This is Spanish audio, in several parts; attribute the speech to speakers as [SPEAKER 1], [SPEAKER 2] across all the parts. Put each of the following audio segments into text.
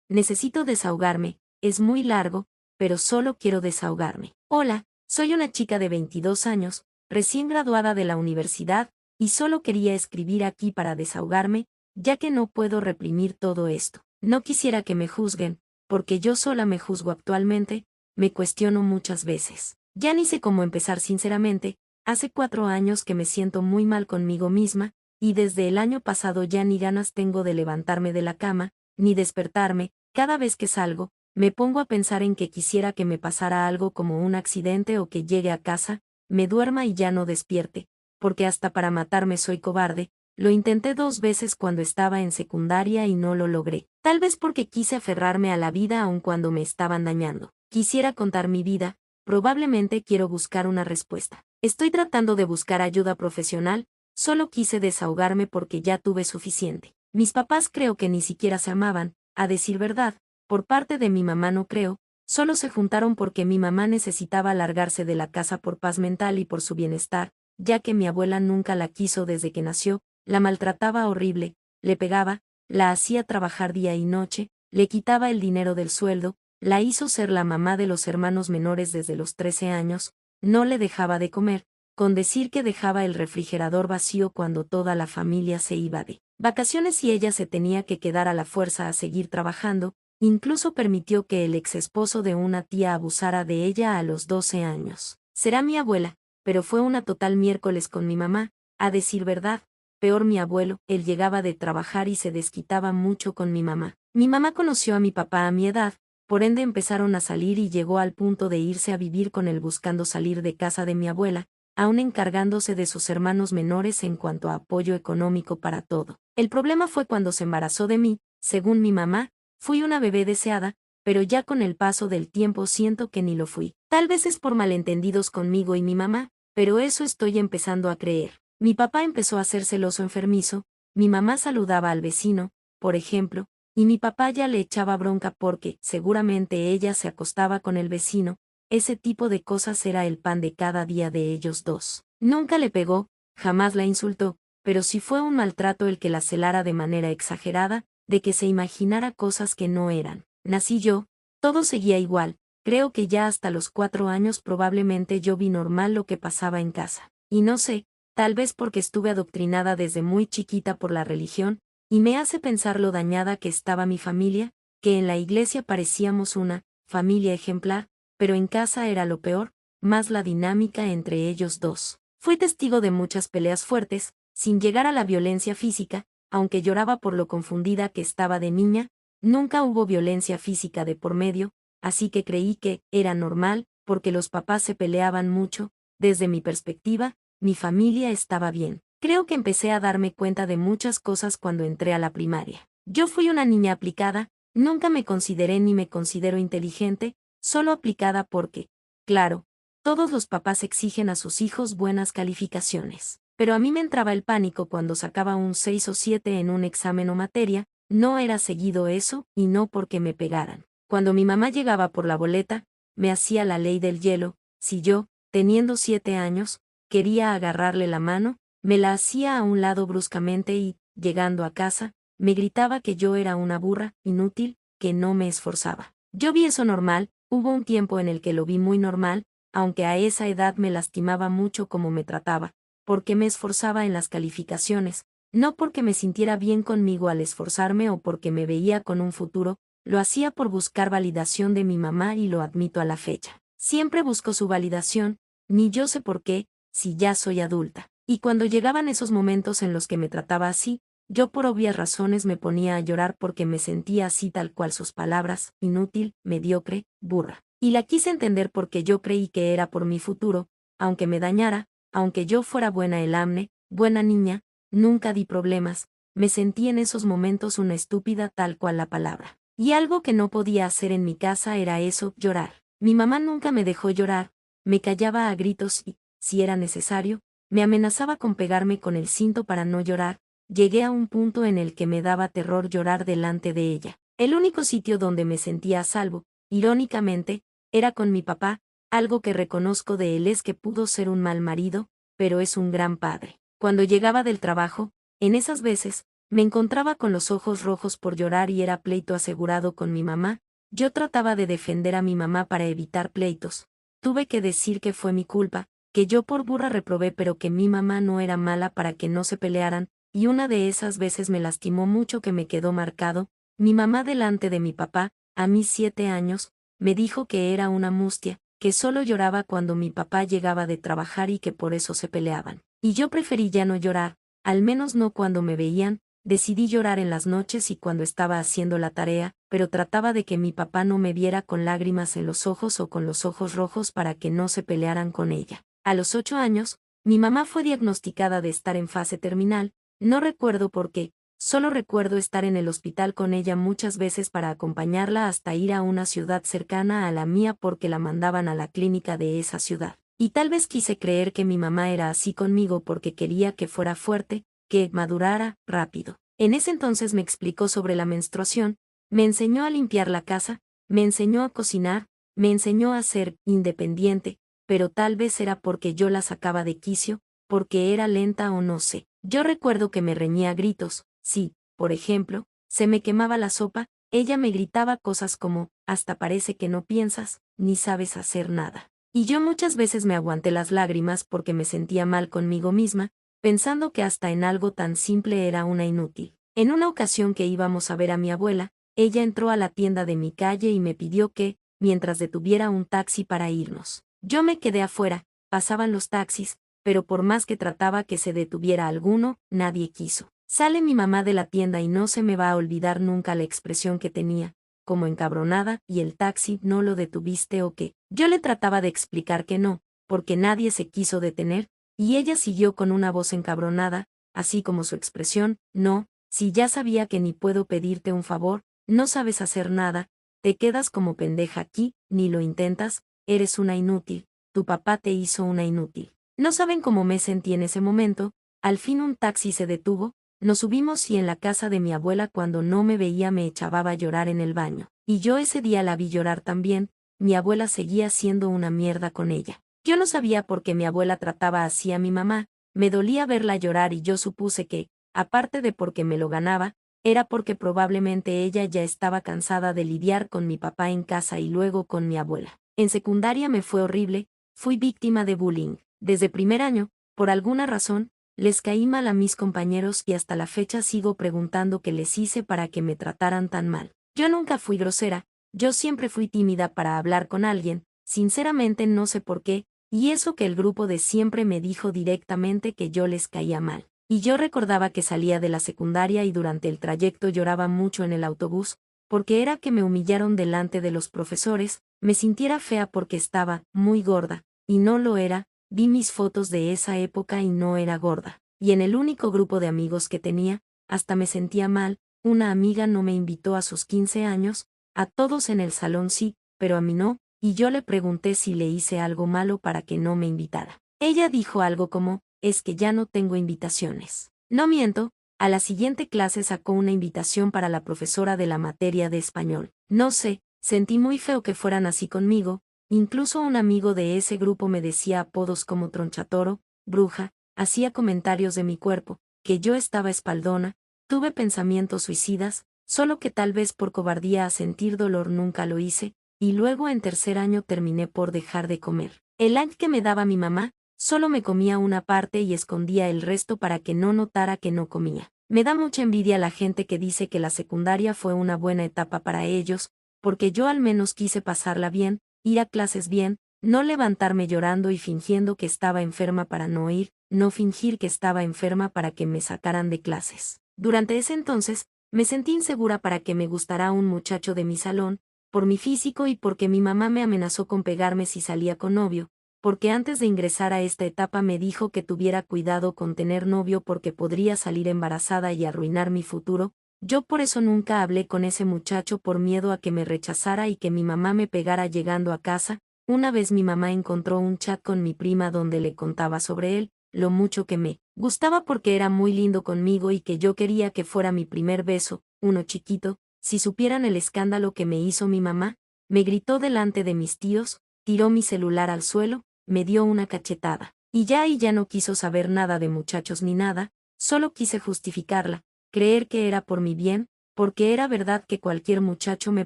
[SPEAKER 1] necesito desahogarme, es muy largo, pero solo quiero desahogarme. Hola, soy una chica de 22 años, recién graduada de la universidad, y solo quería escribir aquí para desahogarme, ya que no puedo reprimir todo esto. No quisiera que me juzguen, porque yo sola me juzgo actualmente, me cuestiono muchas veces. Ya ni sé cómo empezar sinceramente, hace 4 años que me siento muy mal conmigo misma, y desde el año pasado ya ni ganas tengo de levantarme de la cama, ni despertarme. Cada vez que salgo, me pongo a pensar en que quisiera que me pasara algo como un accidente o que llegue a casa, me duerma y ya no despierte, porque hasta para matarme soy cobarde. Lo intenté 2 veces cuando estaba en secundaria y no lo logré. Tal vez porque quise aferrarme a la vida aun cuando me estaban dañando. Quisiera contar mi vida, probablemente quiero buscar una respuesta. Estoy tratando de buscar ayuda profesional, solo quise desahogarme porque ya tuve suficiente. Mis papás creo que ni siquiera se amaban, a decir verdad, por parte de mi mamá no creo, solo se juntaron porque mi mamá necesitaba largarse de la casa por paz mental y por su bienestar, ya que mi abuela nunca la quiso desde que nació, la maltrataba horrible, le pegaba, la hacía trabajar día y noche, le quitaba el dinero del sueldo, la hizo ser la mamá de los hermanos menores desde los 13 años, no le dejaba de comer, con decir que dejaba el refrigerador vacío cuando toda la familia se iba de vacaciones y ella se tenía que quedar a la fuerza a seguir trabajando, incluso permitió que el exesposo de una tía abusara de ella a los 12 años. Será mi abuela, pero fue una total miércoles con mi mamá, a decir verdad. Peor mi abuelo, él llegaba de trabajar y se desquitaba mucho con mi mamá. Mi mamá conoció a mi papá a mi edad, por ende empezaron a salir y llegó al punto de irse a vivir con él buscando salir de casa de mi abuela, aún encargándose de sus hermanos menores en cuanto a apoyo económico para todo. El problema fue cuando se embarazó de mí, según mi mamá, fui una bebé deseada, pero ya con el paso del tiempo siento que ni lo fui. Tal vez es por malentendidos conmigo y mi mamá, pero eso estoy empezando a creer. Mi papá empezó a ser celoso enfermizo, mi mamá saludaba al vecino, por ejemplo, y mi papá ya le echaba bronca porque, seguramente ella se acostaba con el vecino, ese tipo de cosas era el pan de cada día de ellos dos. Nunca le pegó, jamás la insultó, pero sí fue un maltrato el que la celara de manera exagerada, de que se imaginara cosas que no eran. Nací yo, todo seguía igual, creo que ya hasta los 4 años probablemente yo vi normal lo que pasaba en casa. Y no sé, tal vez porque estuve adoctrinada desde muy chiquita por la religión, y me hace pensar lo dañada que estaba mi familia, que en la iglesia parecíamos una familia ejemplar, pero en casa era lo peor, más la dinámica entre ellos dos. Fui testigo de muchas peleas fuertes, sin llegar a la violencia física, aunque lloraba por lo confundida que estaba de niña, nunca hubo violencia física de por medio, así que creí que era normal, porque los papás se peleaban mucho. Desde mi perspectiva, mi familia estaba bien. Creo que empecé a darme cuenta de muchas cosas cuando entré a la primaria. Yo fui una niña aplicada, nunca me consideré ni me considero inteligente, solo aplicada porque, claro, todos los papás exigen a sus hijos buenas calificaciones. Pero a mí me entraba el pánico cuando sacaba un 6 o 7 en un examen o materia, no era seguido eso, y no porque me pegaran. Cuando mi mamá llegaba por la boleta, me hacía la ley del hielo, si yo, teniendo 7 años, quería agarrarle la mano, me la hacía a un lado bruscamente y, llegando a casa, me gritaba que yo era una burra, inútil, que no me esforzaba. Yo vi eso normal, hubo un tiempo en el que lo vi muy normal, aunque a esa edad me lastimaba mucho como me trataba, porque me esforzaba en las calificaciones, no porque me sintiera bien conmigo al esforzarme o porque me veía con un futuro, lo hacía por buscar validación de mi mamá y lo admito a la fecha. Siempre busco su validación, ni yo sé por qué, si ya soy adulta. Y cuando llegaban esos momentos en los que me trataba así, yo por obvias razones me ponía a llorar porque me sentía así tal cual sus palabras, inútil, mediocre, burra. Y la quise entender porque yo creí que era por mi futuro, aunque me dañara, aunque yo fuera buena elamne, buena niña, nunca di problemas, me sentí en esos momentos una estúpida tal cual la palabra. Y algo que no podía hacer en mi casa era eso, llorar. Mi mamá nunca me dejó llorar, me callaba a gritos y, si era necesario, me amenazaba con pegarme con el cinto para no llorar. Llegué a un punto en el que me daba terror llorar delante de ella. El único sitio donde me sentía a salvo, irónicamente, era con mi papá. Algo que reconozco de él es que pudo ser un mal marido, pero es un gran padre. Cuando llegaba del trabajo, en esas veces, Me encontraba con los ojos rojos por llorar y era pleito asegurado con mi mamá. Yo trataba de defender a mi mamá para evitar pleitos. Tuve que decir que fue mi culpa, que yo por burra reprobé pero que mi mamá no era mala para que no se pelearan, y una de esas veces me lastimó mucho que me quedó marcado. Mi mamá delante de mi papá, a mis 7 años, me dijo que era una mustia, que solo lloraba cuando mi papá llegaba de trabajar y que por eso se peleaban. Y yo preferí ya no llorar, al menos no cuando me veían. Decidí llorar en las noches y cuando estaba haciendo la tarea, pero trataba de que mi papá no me viera con lágrimas en los ojos o con los ojos rojos para que no se pelearan con ella. A los 8 años, mi mamá fue diagnosticada de estar en fase terminal. No recuerdo por qué, solo recuerdo estar en el hospital con ella muchas veces para acompañarla hasta ir a una ciudad cercana a la mía porque la mandaban a la clínica de esa ciudad. Y tal vez quise creer que mi mamá era así conmigo porque quería que fuera fuerte, que madurara rápido. En ese entonces me explicó sobre la menstruación, me enseñó a limpiar la casa, me enseñó a cocinar, me enseñó a ser independiente, pero tal vez era porque yo la sacaba de quicio, porque era lenta o no sé. Yo recuerdo que me reñía a gritos. Si, por ejemplo, se me quemaba la sopa, ella me gritaba cosas como, hasta parece que no piensas, ni sabes hacer nada. Y yo muchas veces me aguanté las lágrimas porque me sentía mal conmigo misma, pensando que hasta en algo tan simple era una inútil. En una ocasión que íbamos a ver a mi abuela, ella entró a la tienda de mi calle y me pidió que, mientras detuviera un taxi para irnos. Yo me quedé afuera, pasaban los taxis, pero por más que trataba que se detuviera alguno, nadie quiso. Sale mi mamá de la tienda y no se me va a olvidar nunca la expresión que tenía, como encabronada, ¿y el taxi no lo detuviste o qué? Yo le trataba de explicar que no, porque nadie se quiso detener, y ella siguió con una voz encabronada, así como su expresión, no, si ya sabía que ni puedo pedirte un favor, no sabes hacer nada, te quedas como pendeja aquí, ni lo intentas, eres una inútil, tu papá te hizo una inútil. No saben cómo me sentí en ese momento. Al fin un taxi se detuvo, nos subimos y en la casa de mi abuela cuando no me veía me echaba a llorar en el baño. Y yo ese día la vi llorar también, mi abuela seguía siendo una mierda con ella. Yo no sabía por qué mi abuela trataba así a mi mamá, me dolía verla llorar y yo supuse que, aparte de porque me lo ganaba, era porque probablemente ella ya estaba cansada de lidiar con mi papá en casa y luego con mi abuela. En secundaria me fue horrible, fui víctima de bullying. Desde primer año, por alguna razón, les caí mal a mis compañeros y hasta la fecha sigo preguntando qué les hice para que me trataran tan mal. Yo nunca fui grosera, yo siempre fui tímida para hablar con alguien, sinceramente no sé por qué, y eso que el grupo de siempre me dijo directamente que yo les caía mal. Y yo recordaba que salía de la secundaria y durante el trayecto lloraba mucho en el autobús, porque era que me humillaron delante de los profesores, me sintiera fea porque estaba muy gorda, y no lo era. Vi mis fotos de esa época y no era gorda. Y en el único grupo de amigos que tenía, hasta me sentía mal, una amiga no me invitó a sus 15 años, a todos en el salón sí, pero a mí no, y yo le pregunté si le hice algo malo para que no me invitara. Ella dijo algo como, es que ya no tengo invitaciones. No miento, a la siguiente clase sacó una invitación para la profesora de la materia de español. No sé, sentí muy feo que fueran así conmigo. Incluso un amigo de ese grupo me decía apodos como tronchatoro, bruja, hacía comentarios de mi cuerpo, que yo estaba espaldona, tuve pensamientos suicidas, solo que tal vez por cobardía a sentir dolor nunca lo hice, y luego en tercer año terminé por dejar de comer. El lunch que me daba mi mamá, solo me comía una parte y escondía el resto para que no notara que no comía. Me da mucha envidia la gente que dice que la secundaria fue una buena etapa para ellos, porque yo al menos quise pasarla bien, ir a clases bien, no levantarme llorando y fingiendo que estaba enferma para no ir, no fingir que estaba enferma para que me sacaran de clases. Durante ese entonces, me sentí insegura para que me gustara un muchacho de mi salón, por mi físico y porque mi mamá me amenazó con pegarme si salía con novio, porque antes de ingresar a esta etapa me dijo que tuviera cuidado con tener novio porque podría salir embarazada y arruinar mi futuro. Yo por eso nunca hablé con ese muchacho por miedo a que me rechazara y que mi mamá me pegara llegando a casa. Una vez mi mamá encontró un chat con mi prima donde le contaba sobre él, lo mucho que me gustaba porque era muy lindo conmigo y que yo quería que fuera mi primer beso, uno chiquito. Si supieran el escándalo que me hizo mi mamá, me gritó delante de mis tíos, tiró mi celular al suelo, me dio una cachetada. Y ya no quiso saber nada de muchachos ni nada, solo quise justificarla. creer que era por mi bien, porque era verdad que cualquier muchacho me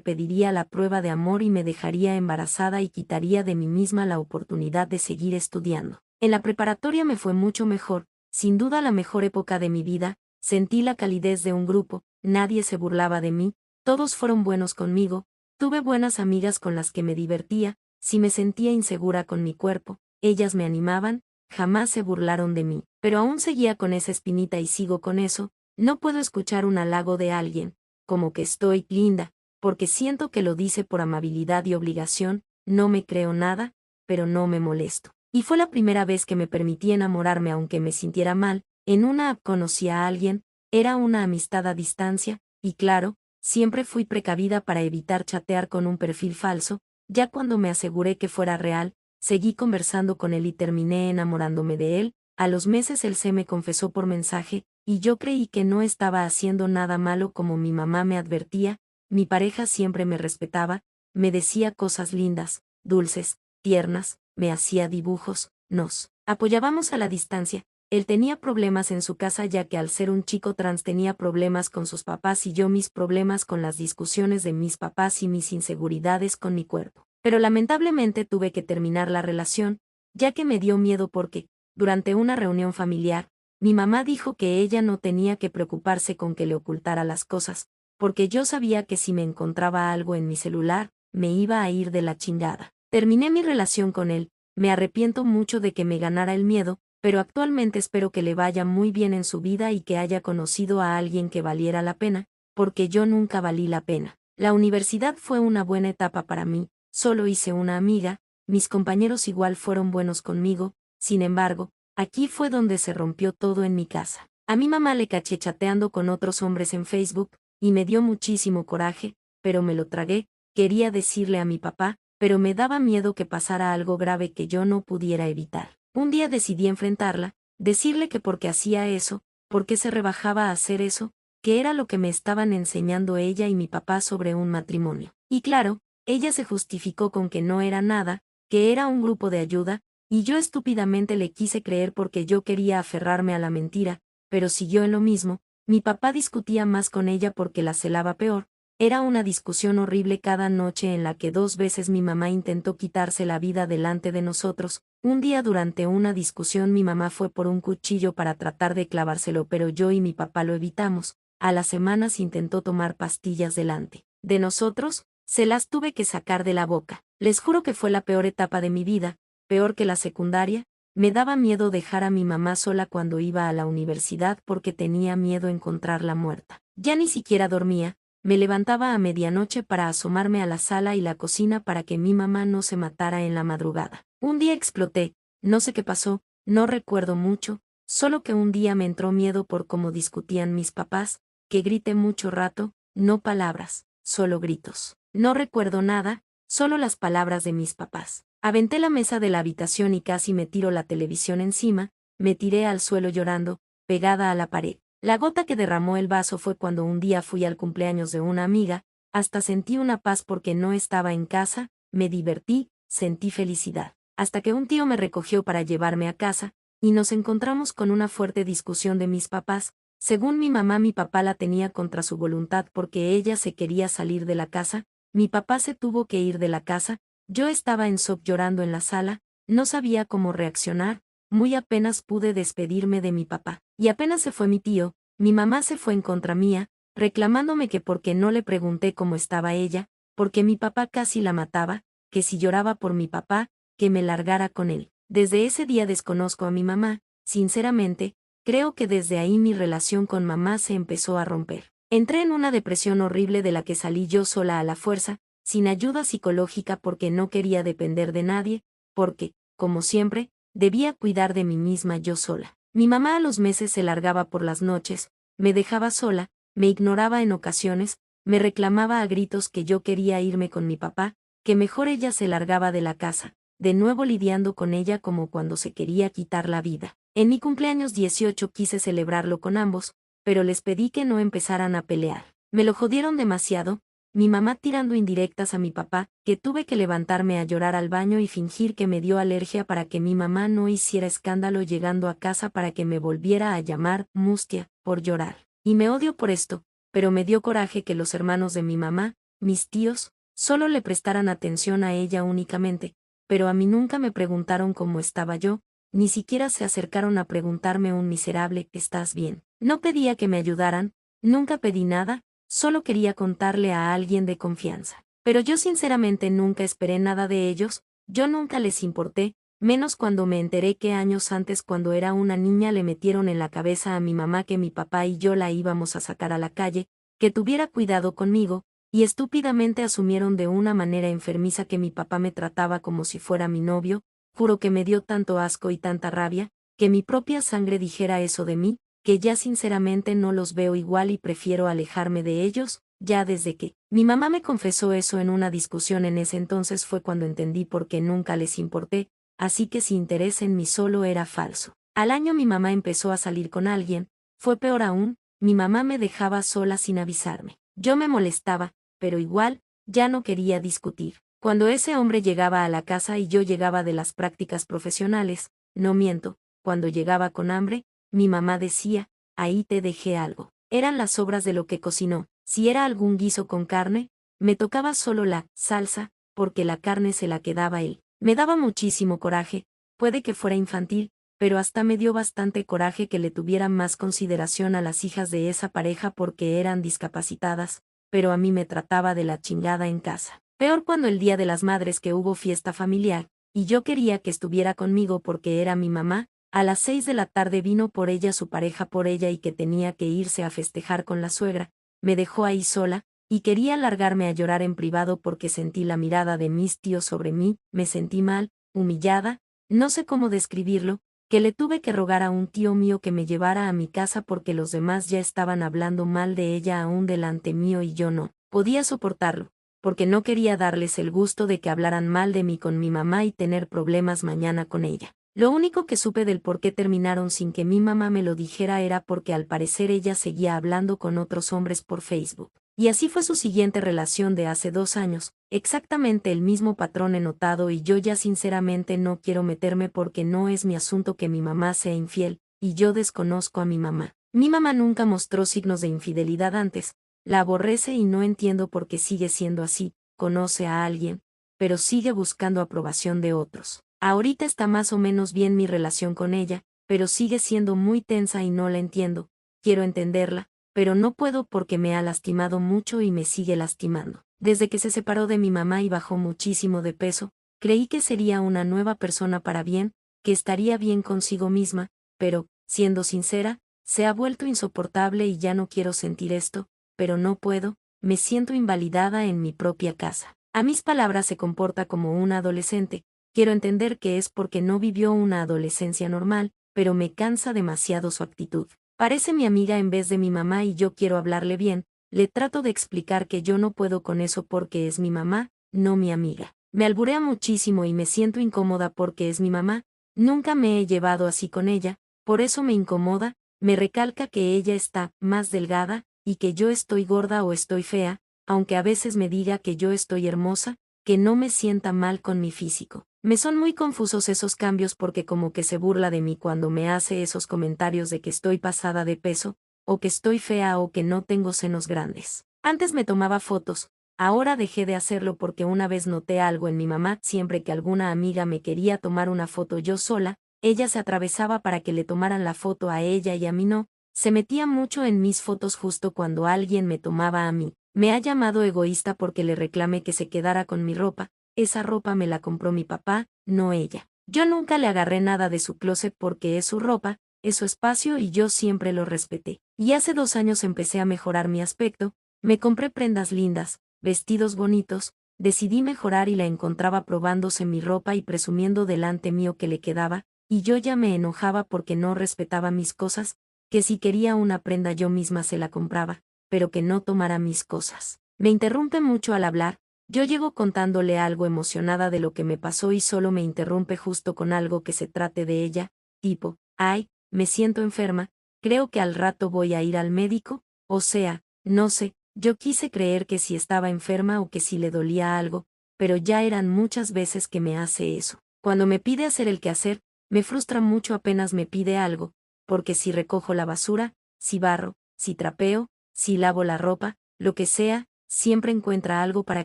[SPEAKER 1] pediría la prueba de amor y me dejaría embarazada y quitaría de mí misma la oportunidad de seguir estudiando. En la preparatoria me fue mucho mejor, sin duda la mejor época de mi vida, sentí la calidez de un grupo, nadie se burlaba de mí, todos fueron buenos conmigo, tuve buenas amigas con las que me divertía, si me sentía insegura con mi cuerpo, ellas me animaban, jamás se burlaron de mí, pero aún seguía con esa espinita y sigo con eso, no puedo escuchar un halago de alguien, como que estoy linda, porque siento que lo dice por amabilidad y obligación, no me creo nada, pero no me molesto. Y fue la primera vez que me permití enamorarme aunque me sintiera mal, en una app conocí a alguien, era una amistad a distancia, y claro, siempre fui precavida para evitar chatear con un perfil falso, ya cuando me aseguré que fuera real, seguí conversando con él y terminé enamorándome de él, a los meses él se me confesó por mensaje, y yo creí que no estaba haciendo nada malo como mi mamá me advertía, mi pareja siempre me respetaba, me decía cosas lindas, dulces, tiernas, me hacía dibujos, nos apoyábamos a la distancia. Él tenía problemas en su casa ya que al ser un chico trans tenía problemas con sus papás y yo mis problemas con las discusiones de mis papás y mis inseguridades con mi cuerpo. Pero lamentablemente tuve que terminar la relación, ya que me dio miedo porque, durante una reunión familiar, mi mamá dijo que ella no tenía que preocuparse con que le ocultara las cosas, porque yo sabía que si me encontraba algo en mi celular, me iba a ir de la chingada. Terminé mi relación con él, me arrepiento mucho de que me ganara el miedo, pero actualmente espero que le vaya muy bien en su vida y que haya conocido a alguien que valiera la pena, porque yo nunca valí la pena. La universidad fue una buena etapa para mí, solo hice una amiga, mis compañeros igual fueron buenos conmigo, sin embargo, aquí fue donde se rompió todo en mi casa. A mi mamá le caché chateando con otros hombres en Facebook, y me dio muchísimo coraje, pero me lo tragué, quería decirle a mi papá, pero me daba miedo que pasara algo grave que yo no pudiera evitar. Un día decidí enfrentarla, decirle que porque hacía eso, porque se rebajaba a hacer eso, que era lo que me estaban enseñando ella y mi papá sobre un matrimonio. Y claro, ella se justificó con que no era nada, que era un grupo de ayuda, y yo estúpidamente le quise creer porque yo quería aferrarme a la mentira, pero siguió en lo mismo, mi papá discutía más con ella porque la celaba peor, era una discusión horrible cada noche en la que 2 veces mi mamá intentó quitarse la vida delante de nosotros. Un día durante una discusión mi mamá fue por un cuchillo para tratar de clavárselo pero yo y mi papá lo evitamos. A las semanas intentó tomar pastillas delante de nosotros, se las tuve que sacar de la boca. Les juro que fue la peor etapa de mi vida, peor que la secundaria. Me daba miedo dejar a mi mamá sola cuando iba a la universidad porque tenía miedo encontrarla muerta. Ya ni siquiera dormía. Me levantaba a medianoche para asomarme a la sala y la cocina para que mi mamá no se matara en la madrugada. Un día exploté, no sé qué pasó, no recuerdo mucho, solo que un día me entró miedo por cómo discutían mis papás, que grité mucho rato, no palabras, solo gritos. No recuerdo nada, solo las palabras de mis papás. Aventé la mesa de la habitación y casi me tiro la televisión encima, me tiré al suelo llorando, pegada a la pared. La gota que derramó el vaso fue cuando un día fui al cumpleaños de una amiga, hasta sentí una paz porque no estaba en casa, me divertí, sentí felicidad. Hasta que un tío me recogió para llevarme a casa, y nos encontramos con una fuerte discusión de mis papás. Según mi papá la tenía contra su voluntad porque ella se quería salir de la casa, mi papá se tuvo que ir de la casa, yo estaba en shock llorando en la sala, no sabía cómo reaccionar, muy apenas pude despedirme de mi papá. Y apenas se fue mi tío, mi mamá se fue en contra mía, reclamándome que porque no le pregunté cómo estaba ella, porque mi papá casi la mataba, que si lloraba por mi papá, que me largara con él. Desde ese día desconozco a mi mamá, sinceramente, creo que desde ahí mi relación con mamá se empezó a romper. Entré en una depresión horrible de la que salí yo sola a la fuerza, sin ayuda psicológica porque no quería depender de nadie, porque, como siempre, debía cuidar de mí misma yo sola. Mi mamá a los meses se largaba por las noches, me dejaba sola, me ignoraba en ocasiones, me reclamaba a gritos que yo quería irme con mi papá, que mejor ella se largaba de la casa, de nuevo lidiando con ella como cuando se quería quitar la vida. En mi cumpleaños 18 quise celebrarlo con ambos, pero les pedí que no empezaran a pelear. Me lo jodieron demasiado, mi mamá tirando indirectas a mi papá, que tuve que levantarme a llorar al baño y fingir que me dio alergia para que mi mamá no hiciera escándalo llegando a casa para que me volviera a llamar mustia, por llorar. y me odio por esto, pero me dio coraje que los hermanos de mi mamá, mis tíos, solo le prestaran atención a ella únicamente, pero a mí nunca me preguntaron cómo estaba yo, ni siquiera se acercaron a preguntarme un miserable ¿estás bien? No pedía que me ayudaran, nunca pedí nada, solo quería contarle a alguien de confianza. Pero yo sinceramente nunca esperé nada de ellos, yo nunca les importé, menos cuando me enteré que años antes cuando era una niña le metieron en la cabeza a mi mamá que mi papá y yo la íbamos a sacar a la calle, que tuviera cuidado conmigo, y estúpidamente asumieron de una manera enfermiza que mi papá me trataba como si fuera mi novio. Juro que me dio tanto asco y tanta rabia, que mi propia sangre dijera eso de mí, que ya sinceramente no los veo igual y prefiero alejarme de ellos, ya desde que mi mamá me confesó eso en una discusión en ese entonces fue cuando entendí por qué nunca les importé, así que su interés en mí solo era falso. Al año mi mamá empezó a salir con alguien, fue peor aún, mi mamá me dejaba sola sin avisarme. Yo me molestaba, pero igual, ya no quería discutir. Cuando ese hombre llegaba a la casa y yo llegaba de las prácticas profesionales, no miento, cuando llegaba con hambre, mi mamá decía, ahí te dejé algo. Eran las sobras de lo que cocinó. Si era algún guiso con carne, me tocaba solo la salsa, porque la carne se la quedaba él. Me daba muchísimo coraje, puede que fuera infantil, pero hasta me dio bastante coraje que le tuvieran más consideración a las hijas de esa pareja porque eran discapacitadas, pero a mí me trataba de la chingada en casa. Peor cuando el Día de las Madres que hubo fiesta familiar, y yo quería que estuviera conmigo porque era mi mamá, a las 6 de la tarde vino por ella su pareja por ella y que tenía que irse a festejar con la suegra, me dejó ahí sola, y quería largarme a llorar en privado porque sentí la mirada de mis tíos sobre mí, me sentí mal, humillada, no sé cómo describirlo, que le tuve que rogar a un tío mío que me llevara a mi casa porque los demás ya estaban hablando mal de ella aún delante mío y yo no podía soportarlo, porque no quería darles el gusto de que hablaran mal de mí con mi mamá y tener problemas mañana con ella. Lo único que supe del por qué terminaron sin que mi mamá me lo dijera era porque al parecer ella seguía hablando con otros hombres por Facebook. Y así fue su siguiente relación de hace 2 años, exactamente el mismo patrón he notado y yo ya sinceramente no quiero meterme porque no es mi asunto que mi mamá sea infiel, y yo desconozco a mi mamá. Mi mamá nunca mostró signos de infidelidad antes, la aborrece y no entiendo por qué sigue siendo así, conoce a alguien, pero sigue buscando aprobación de otros. Ahorita está más o menos bien mi relación con ella, pero sigue siendo muy tensa y no la entiendo, quiero entenderla, pero no puedo porque me ha lastimado mucho y me sigue lastimando. Desde que se separó de mi mamá y bajó muchísimo de peso, creí que sería una nueva persona para bien, que estaría bien consigo misma, pero, siendo sincera, se ha vuelto insoportable y ya no quiero sentir esto, pero no puedo, me siento invalidada en mi propia casa. A mis palabras se comporta como una adolescente, quiero entender que es porque no vivió una adolescencia normal, pero me cansa demasiado su actitud. Parece mi amiga en vez de mi mamá y yo quiero hablarle bien, le trato de explicar que yo no puedo con eso porque es mi mamá, no mi amiga. Me alburea muchísimo y me siento incómoda porque es mi mamá, nunca me he llevado así con ella, por eso me incomoda, me recalca que ella está más delgada, y que yo estoy gorda o estoy fea, aunque a veces me diga que yo estoy hermosa, que no me sienta mal con mi físico. Me son muy confusos esos cambios porque como que se burla de mí cuando me hace esos comentarios de que estoy pasada de peso, o que estoy fea o que no tengo senos grandes. Antes me tomaba fotos, ahora dejé de hacerlo porque una vez noté algo en mi mamá, siempre que alguna amiga me quería tomar una foto yo sola, ella se atravesaba para que le tomaran la foto a ella y a mí no, se metía mucho en mis fotos justo cuando alguien me tomaba a mí. Me ha llamado egoísta porque le reclamé que se quedara con mi ropa, esa ropa me la compró mi papá, no ella. Yo nunca le agarré nada de su closet porque es su ropa, es su espacio y yo siempre lo respeté. Y hace 2 años empecé a mejorar mi aspecto, me compré prendas lindas, vestidos bonitos, decidí mejorar y la encontraba probándose mi ropa y presumiendo delante mío que le quedaba, y yo ya me enojaba porque no respetaba mis cosas, que si quería una prenda yo misma se la compraba, pero que no tomara mis cosas. Me interrumpe mucho al hablar, yo llego contándole algo emocionada de lo que me pasó y solo me interrumpe justo con algo que se trate de ella, tipo, ay, me siento enferma, creo que al rato voy a ir al médico, o sea, no sé, yo quise creer que si estaba enferma o que si le dolía algo, pero ya eran muchas veces que me hace eso. Cuando me pide hacer el quehacer, me frustra mucho apenas me pide algo, porque si recojo la basura, si barro, si trapeo, si lavo la ropa, lo que sea, siempre encuentra algo para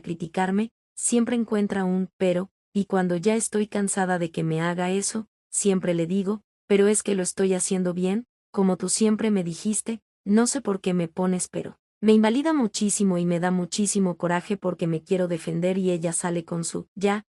[SPEAKER 1] criticarme, siempre encuentra un pero, y cuando ya estoy cansada de que me haga eso, siempre le digo, pero es que lo estoy haciendo bien, como tú siempre me dijiste, no sé por qué me pones pero. Me invalida muchísimo y me da muchísimo coraje porque me quiero defender y ella sale con su, ya,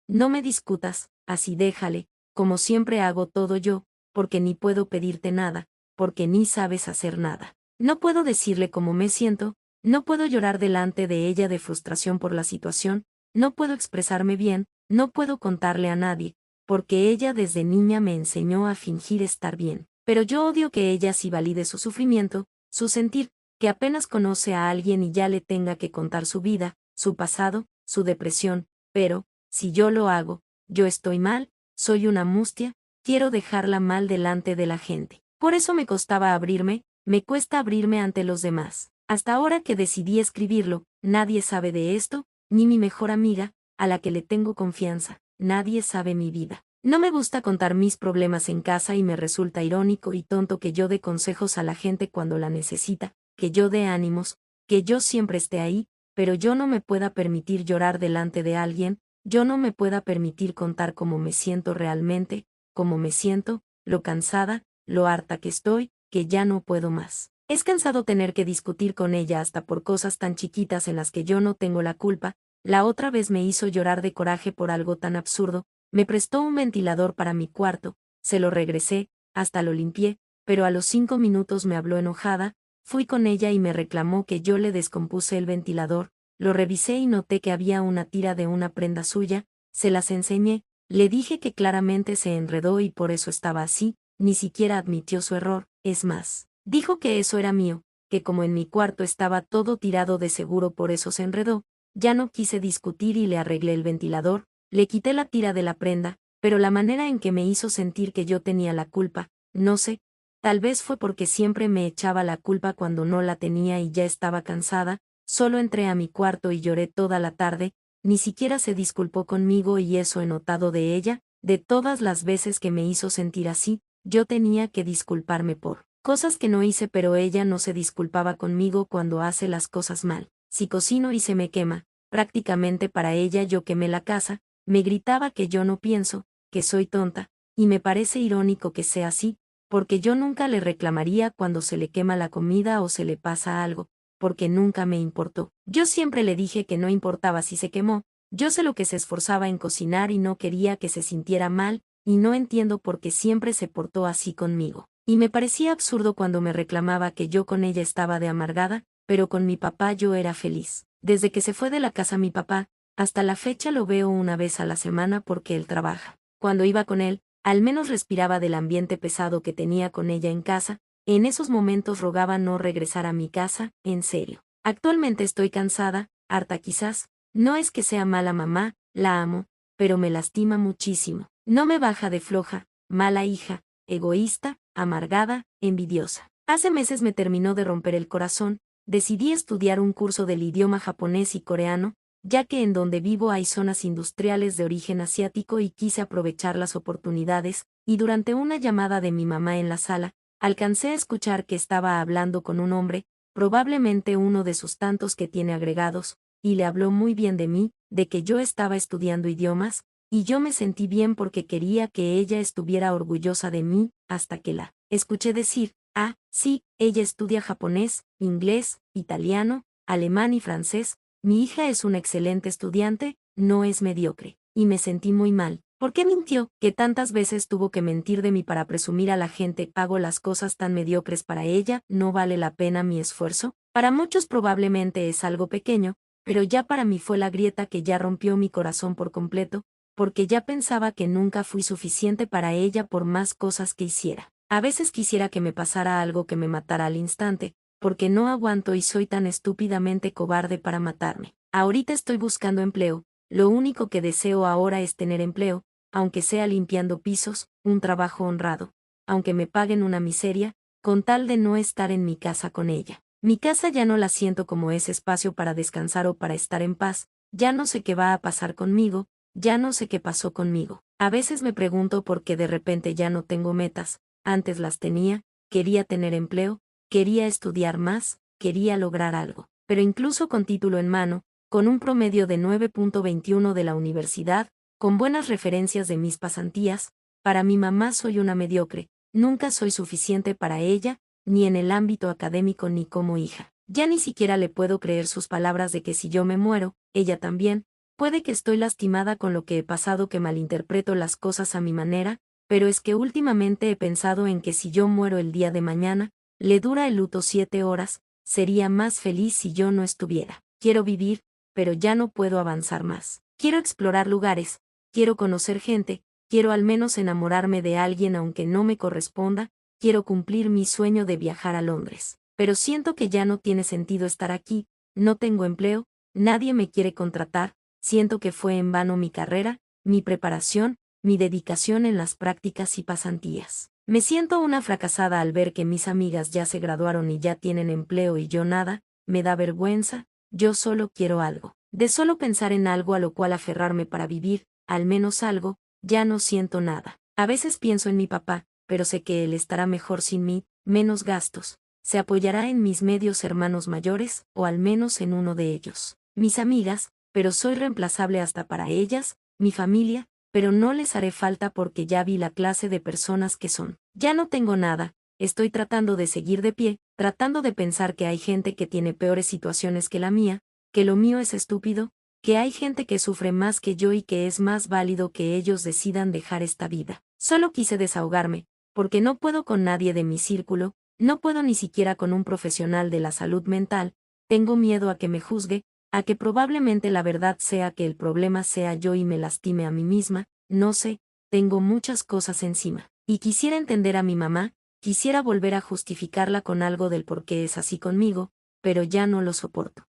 [SPEAKER 1] no me discutas, así déjale, como siempre hago todo yo, porque ni puedo pedirte nada, porque ni sabes hacer nada. No puedo decirle cómo me siento, no puedo llorar delante de ella de frustración por la situación, no puedo expresarme bien, no puedo contarle a nadie, porque ella desde niña me enseñó a fingir estar bien. Pero yo odio que ella sí valide su sufrimiento, su sentir, que apenas conoce a alguien y ya le tenga que contar su vida, su pasado, su depresión, pero, si yo lo hago, yo estoy mal, soy una mustia, quiero dejarla mal delante de la gente. Por eso me costaba abrirme, me cuesta abrirme ante los demás. Hasta ahora que decidí escribirlo, nadie sabe de esto, ni mi mejor amiga, a la que le tengo confianza, nadie sabe mi vida. No me gusta contar mis problemas en casa y me resulta irónico y tonto que yo dé consejos a la gente cuando la necesita, que yo dé ánimos, que yo siempre esté ahí, pero yo no me pueda permitir llorar delante de alguien, yo no me pueda permitir contar cómo me siento realmente, cómo me siento, lo cansada, lo harta que estoy, que ya no puedo más. Es cansado tener que discutir con ella hasta por cosas tan chiquitas en las que yo no tengo la culpa. La otra vez me hizo llorar de coraje por algo tan absurdo, me prestó un ventilador para mi cuarto, se lo regresé, hasta lo limpié, pero a los 5 minutos me habló enojada, fui con ella y me reclamó que yo le descompuse el ventilador, lo revisé y noté que había una tira de una prenda suya, se las enseñé, le dije que claramente se enredó y por eso estaba así, ni siquiera admitió su error, es más, dijo que eso era mío, que como en mi cuarto estaba todo tirado de seguro por eso se enredó, ya no quise discutir y le arreglé el ventilador, le quité la tira de la prenda, pero la manera en que me hizo sentir que yo tenía la culpa, no sé, tal vez fue porque siempre me echaba la culpa cuando no la tenía y ya estaba cansada, solo entré a mi cuarto y lloré toda la tarde, ni siquiera se disculpó conmigo y eso he notado de ella, de todas las veces que me hizo sentir así, yo tenía que disculparme por cosas que no hice pero ella no se disculpaba conmigo cuando hace las cosas mal. Si cocino y se me quema, prácticamente para ella yo quemé la casa, me gritaba que yo no pienso, que soy tonta, y me parece irónico que sea así, porque yo nunca le reclamaría cuando se le quema la comida o se le pasa algo, porque nunca me importó. Yo siempre le dije que no importaba si se quemó, yo sé lo que se esforzaba en cocinar y no quería que se sintiera mal, y no entiendo por qué siempre se portó así conmigo. Y me parecía absurdo cuando me reclamaba que yo con ella estaba de amargada, pero con mi papá yo era feliz. Desde que se fue de la casa mi papá, hasta la fecha lo veo una vez a la semana porque él trabaja. Cuando iba con él, al menos respiraba del ambiente pesado que tenía con ella en casa, en esos momentos rogaba no regresar a mi casa, en serio. Actualmente estoy cansada, harta quizás, no es que sea mala mamá, la amo, pero me lastima muchísimo. No me baja de floja, mala hija, egoísta, amargada, envidiosa. Hace meses me terminó de romper el corazón, decidí estudiar un curso del idioma japonés y coreano, ya que en donde vivo hay zonas industriales de origen asiático y quise aprovechar las oportunidades, y durante una llamada de mi mamá en la sala, alcancé a escuchar que estaba hablando con un hombre, probablemente uno de sus tantos que tiene agregados, y le habló muy bien de mí, de que yo estaba estudiando idiomas, y yo me sentí bien porque quería que ella estuviera orgullosa de mí, hasta que la escuché decir, ah, sí, ella estudia japonés, inglés, italiano, alemán y francés, mi hija es una excelente estudiante, no es mediocre, y me sentí muy mal. ¿Por qué mintió? Que tantas veces tuvo que mentir de mí para presumir a la gente, hago las cosas tan mediocres para ella, ¿no vale la pena mi esfuerzo? Para muchos probablemente es algo pequeño, pero ya para mí fue la grieta que ya rompió mi corazón por completo, porque ya pensaba que nunca fui suficiente para ella por más cosas que hiciera. A veces quisiera que me pasara algo que me matara al instante, porque no aguanto y soy tan estúpidamente cobarde para matarme. Ahorita estoy buscando empleo, lo único que deseo ahora es tener empleo, aunque sea limpiando pisos, un trabajo honrado, aunque me paguen una miseria, con tal de no estar en mi casa con ella. Mi casa ya no la siento como ese espacio para descansar o para estar en paz, ya no sé qué va a pasar conmigo, ya no sé qué pasó conmigo. A veces me pregunto por qué de repente ya no tengo metas, antes las tenía, quería tener empleo, quería estudiar más, quería lograr algo. Pero incluso con título en mano, con un promedio de 9.21 de la universidad, con buenas referencias de mis pasantías, para mi mamá soy una mediocre, nunca soy suficiente para ella, ni en el ámbito académico ni como hija. Ya ni siquiera le puedo creer sus palabras de que si yo me muero, ella también. Puede que estoy lastimada con lo que he pasado, que malinterpreto las cosas a mi manera, pero es que últimamente he pensado en que si yo muero el día de mañana, le dura el luto 7 horas, sería más feliz si yo no estuviera. Quiero vivir, pero ya no puedo avanzar más. Quiero explorar lugares, quiero conocer gente, quiero al menos enamorarme de alguien aunque no me corresponda, quiero cumplir mi sueño de viajar a Londres. Pero siento que ya no tiene sentido estar aquí, no tengo empleo, nadie me quiere contratar, siento que fue en vano mi carrera, mi preparación, mi dedicación en las prácticas y pasantías. Me siento una fracasada al ver que mis amigas ya se graduaron y ya tienen empleo y yo nada, me da vergüenza, yo solo quiero algo. De solo pensar en algo a lo cual aferrarme para vivir, al menos algo, ya no siento nada. A veces pienso en mi papá, pero sé que él estará mejor sin mí, menos gastos. Se apoyará en mis medios hermanos mayores, o al menos en uno de ellos. Mis amigas, pero soy reemplazable hasta para ellas, mi familia, pero no les haré falta porque ya vi la clase de personas que son. Ya no tengo nada, estoy tratando de seguir de pie, tratando de pensar que hay gente que tiene peores situaciones que la mía, que lo mío es estúpido, que hay gente que sufre más que yo y que es más válido que ellos decidan dejar esta vida. Solo quise desahogarme, porque no puedo con nadie de mi círculo, no puedo ni siquiera con un profesional de la salud mental, tengo miedo a que me juzgue, a que probablemente la verdad sea que el problema sea yo y me lastime a mí misma, no sé, tengo muchas cosas encima. Y quisiera entender a mi mamá, quisiera volver a justificarla con algo del por qué es así conmigo, pero ya no lo soporto.